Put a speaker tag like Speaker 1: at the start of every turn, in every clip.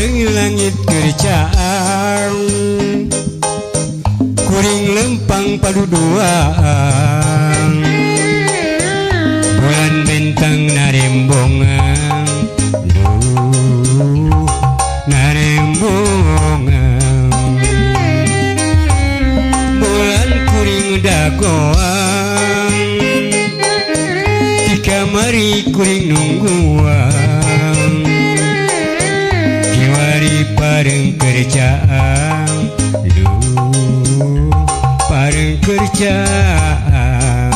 Speaker 1: Bareng langit kerjaan kuring lempang paduduaan bulan bintang narembongan duh narembongan bulan kuring dagoan di kamari kuring nungguan kiwari pareng kerjaan duh pareng kerjaan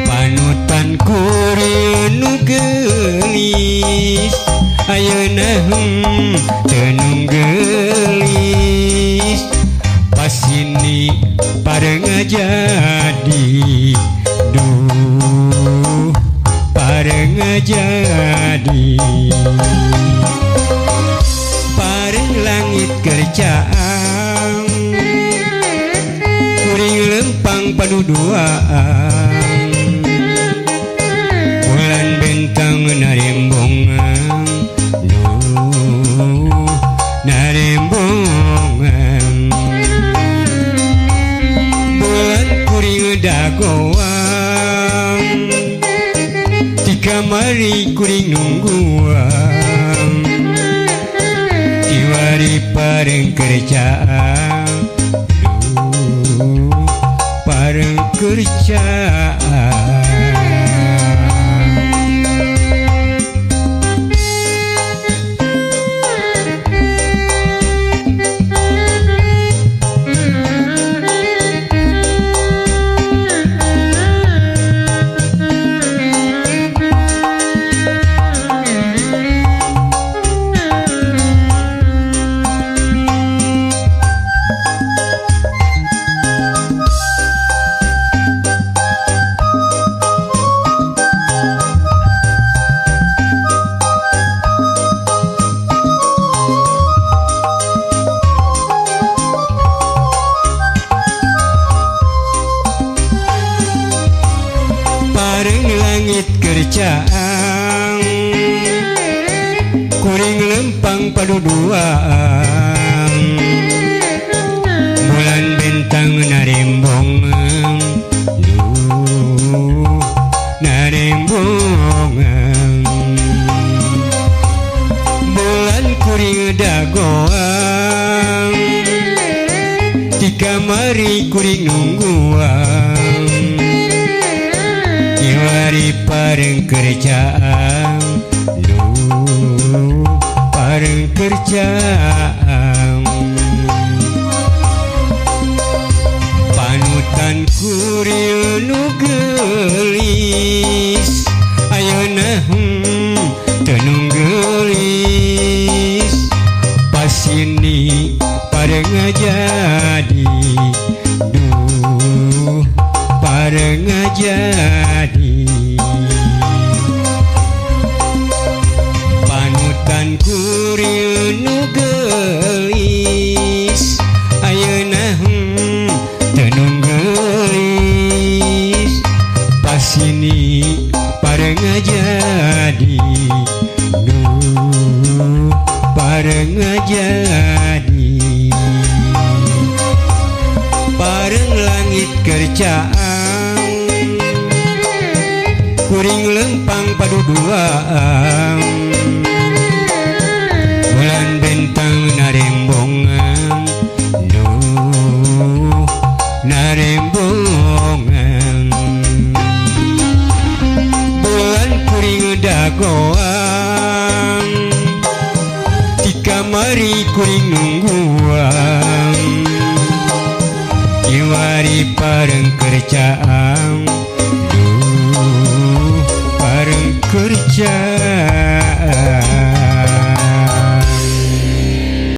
Speaker 1: panutan kuring nu gelis ayeuna tenung gelis pas ini pareng jadi duh pareng jadi pareng langit kerjaan kuring lempang paduduaan bulan bintang narembongan duh narembongan bulan kuring dagoan di kamari kuring nungguan kiwari pareng kerjaan duh pareng kerjaan pareng langit kerjaan kuring lempang paduduaan bulan bintang narembongan duh narembongan bulan kuring dagoan di kamari kuring nungguan kiwari pareng kerjaan duh pareng kerjaan panutan kuring nu gelis ayeuna tenung gelis pas ini pareng jadi duh pareng jadi panutan kuring nu gelis ayeuna tenung gelis pas ini pareng jadi duh pareng jadi pareng langit kerjaan kuring lempang paduduaan bulan bintang narembongan duh narembongan bulan kuring dagoan di kamari kuring nungguan kiwari pareng kerjaan duh pareng kerjaan